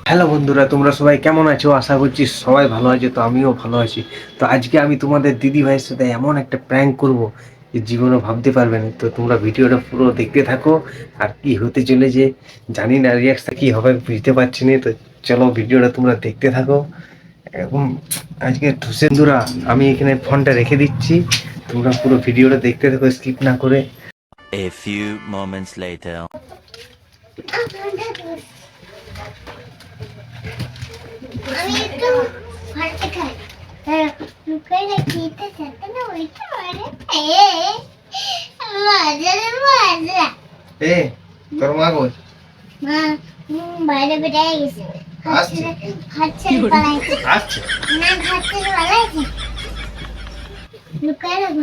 Hello বন্ধুরা, তোমরা সবাই কেমন আছো? আশা করছি সবাই ভালো আছে। তো আমিও ভালো আছি। তো আজকে আমি তোমাদের দিদি ভাইয়ের সাথে এমন একটা প্র্যাঙ্ক করব যে জীবনও ভাবতে পারবে না। তো তোমরা ভিডিওটা পুরো দেখতে থাকো। আর কি হতে চলেছে জানি না, রিয়াক্টটা কি হবে বুঝতে পারছি না। তো চলো ভিডিওটা তোমরা দেখতে থাকো। এবং আজকে বন্ধুরা, আমি এখানে ফোনটা রেখে দিচ্ছি, তোমরা পুরো ভিডিওটা দেখতে থাকো স্কিপ না করে। A few moments later. আমি একটু ভাতটা খাই। লুকাই রাখি এটা খেতে না ওইটা মানে মজা মজা। তোর মা কই? মা বাইরে বেরিয়ে গেছে। হাত ছেড়ে পালাইছে। আচ্ছা, না হাত ছেড়ে পালাইছে। লুকাই রাখো।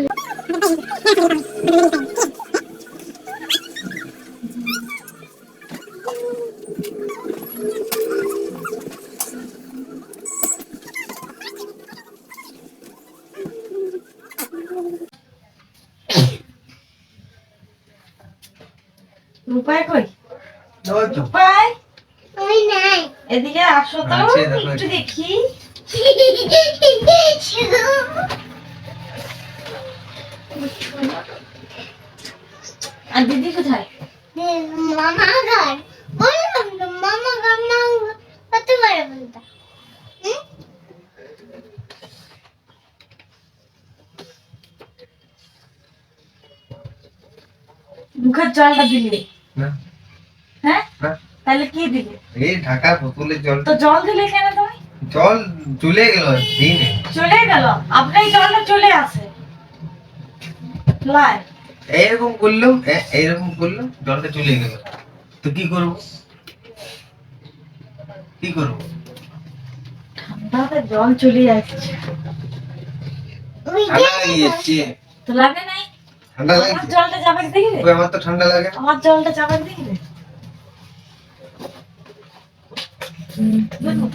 রূপাই কই? ওই তো। রূপাই ওই নাই। এদিকে আসো তো, আছে, দেখো একটু দেখি। আর দিদি কোথায়? মামা ঘর বললাম তো, মামা ঘর মা কত বড় বলতা। মুখের জলটা দিলি না হ্যাঁ? না, তাহলে কি দিলি? এই ঢাকা বোতলের জল। তো জল দিলে কেন তুমি? জল চলে গেল দিনে। চলে গেল? আপনার জলটা চলে আসে লাই। এইরকম করলো, এইরকম করলো, জলটা চলে গেল। তো কি করব? কি করব? ঠান্ডাতে জল চলে যাচ্ছে। ঠান্ডা লেগে যাচ্ছে। তো লাগে নাই? ঠান্ডা আমার লাগছে। জলটা যাবে দেখবে? ওই আমার তো ঠান্ডা লাগে। আমার জলটা যাবে দেখবে?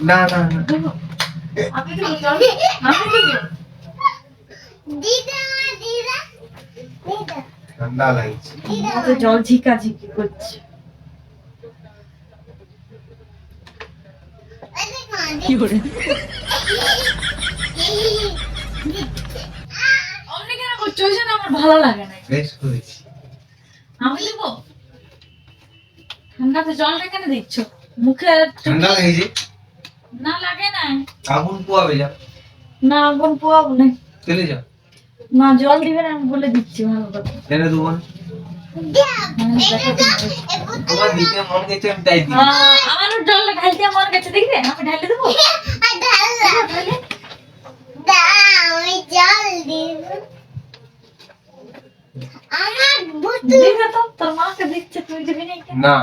না না না, আমি দেবো জল? আমি দেবো? দিদা দিদা দিদা ঠান্ডা লাগছে। আমার তো জল ঝিকাঝিকি করছে। কি করে? অমনি কেন করছো? ওই জন্য আমার ভালো লাগে না। বেশ করেছি। আমি দেবো? ঠান্ডাতে জলটা কেন দিচ্ছ মুখে? ঠান্ডা লেগেছে। না লাগে না। আগুন পোয়াবে, যা না আগুন পোয়াবো না। চলে যাও। না জল দিবে না, আমি বলে দিচ্ছি ভালো কথা। কেন দেবো না? তোমার দিতে মন গেছে আমি তাই দিই। আমারও জলটা ঢালতে মন গেছে দেখবে, আমি ঢালে দেবো? ঢালে। আমি জল দিব। আমার বোতল দিবে তো, তোর মাকে দিচ্ছে, তুই দিবি না কেন? না,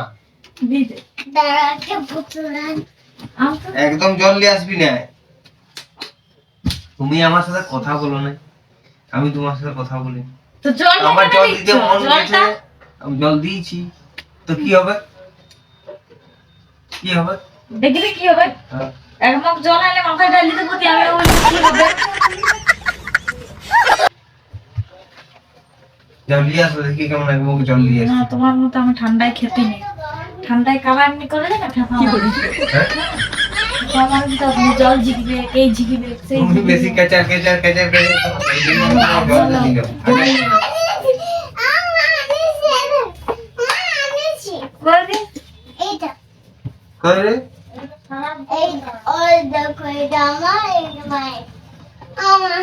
দিবে। দাঁড়াতে বোতল আন। আমি তো একদম জল নিয়ে আসবি না। তুমি আমার সাথে কথা বলো না, আমি তোমার সাথে কথা বলি। তো জলটা আমার কেন জল দিচ্ছ? দিতে মন গেছে, জলটা আমি জল দিয়েছি। তো কি হবে? কি হবে? দেখবি কি হবে? হ্যাঁ। এক মগ জল আনলে মাথায় ঢালি দেবো, দিয়ে আমি বলছি কি হবে? জল নিয়ে আসো, দেখি কেমন এক মুখ জল নিয়ে না আসি। তোমার মতো আমি ঠান্ডায় খেতে নেই। ঠান্ডায় কাবার এমনি করে দেয় না ফেঁপা মারে। হ্যাঁ? আমার তো আপনি জল ঝিকবে, এই ঝিকবে, সেই তুমি ঝিকবে। বেশি কেচার কেচার কেচার কেচার করো, এই জন্য আমি জল দিয়ে দিলাম। করে দিন। এইটা কই রে? এইটা ওই দেখো এটা আমার এটা মায়ের আমার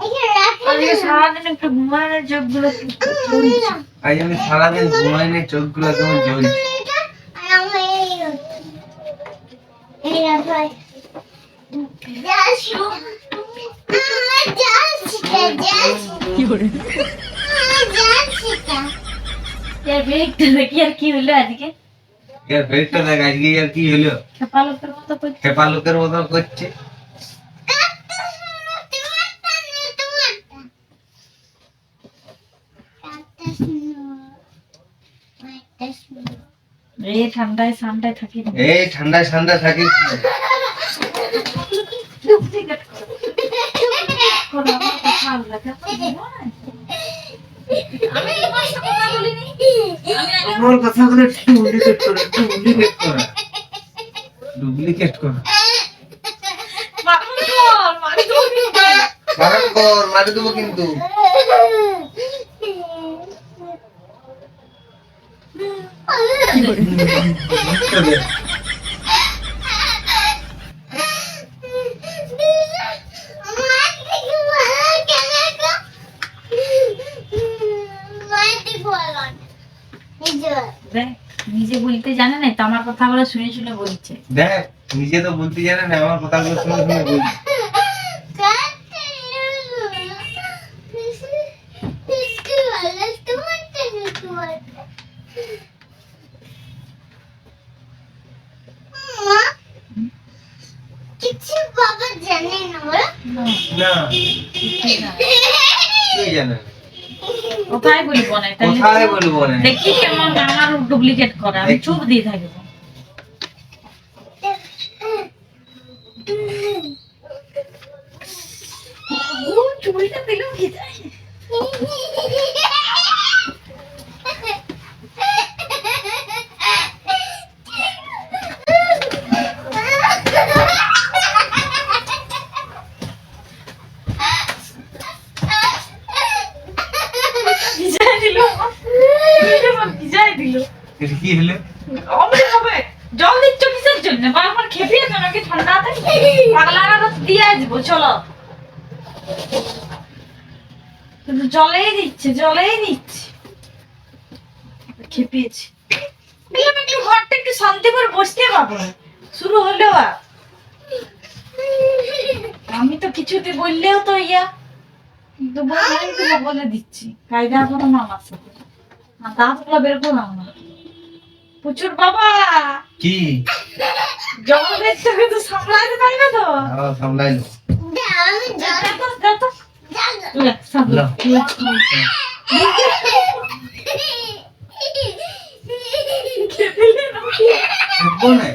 এখানে রাখি আজকে সারাদিন একটু ঘুমানোর চোখগুলো চলছে। আজ আমি সারাদিন ঘুমাইনি, চোখগুলো কেমন জ্বলছে। এটা আর আমার এই রাখো যাচ্ছি আমার যাচ্ছি কি করে যাচ্ছি এর ব্রেকটা দেখি আর কি হলো আজকে। এর ভেটটা দেখ, আজকে আর কি হলো? খেপা লোকের মতো করছে। খেপা লোকের মতো করছে। এই ঠান্ডায় ঠান্ডায় থাকি না। এই ঠান্ডায় ঠান্ডা থাকিস না। আমার কথা ভালো লাগে। আমি তোমার সাথে কথা বলিনি। আমি আগে আমার কথাগুলো একটু উল্লেখ করে, একটু উল্লেখ করে। ডুপ্লিকেট কর। বারণ কর, মারি দেবো কিন্তু। বারণ কর, মারি দেবো কিন্তু। চলে। দেখ, নিজে বলতে জানে না তো আমার কথাগুলো শুনে শুনে বলছে। দেখ, নিজে তো বলতে জানে না, আমার কথাগুলো শুনে শুনে বলছি। কিছু বাবা জানে না ওরা না, তুই জানে না। কোথায় বলবো না তাহলে কোথায় বলবো না? দেখি কেমন আমার ডুপ্লিকেট করে, আমি চুপ দিয়ে থাকবো। ও চুলটা দিলেও ভিজায়। ভিজায় দিল, ভিজায় দিল। এটা কি হলো? অমনি হবে। জল দিচ্ছ কিসের জন্য? বারবার খেপিয়ে তো নাকি ঠান্ডা থাকে? পাগলারা তো দিয়ে আসবো, চলো। কিন্তু জলেই দিচ্ছে, জলেই দিচ্ছে। খেপিয়েছি। বললাম একটু ঘরটা একটু শান্তি করে বসতে পাবো না। শুরু হলো আর। আমি তো কিছুতে বললেও তো ইয়া। কিন্তু বললেই তো বলে দিচ্ছি। কায়দা করো না আমার সাথে। আর দাঁতগুলো বের করলাম না। প্রচুর বাবা কি? জঙ্গলের থেকে তো সামলাতে পারবে তো? সামলাইলো। আমি জানি দেখো, সামলা। দেখবো না?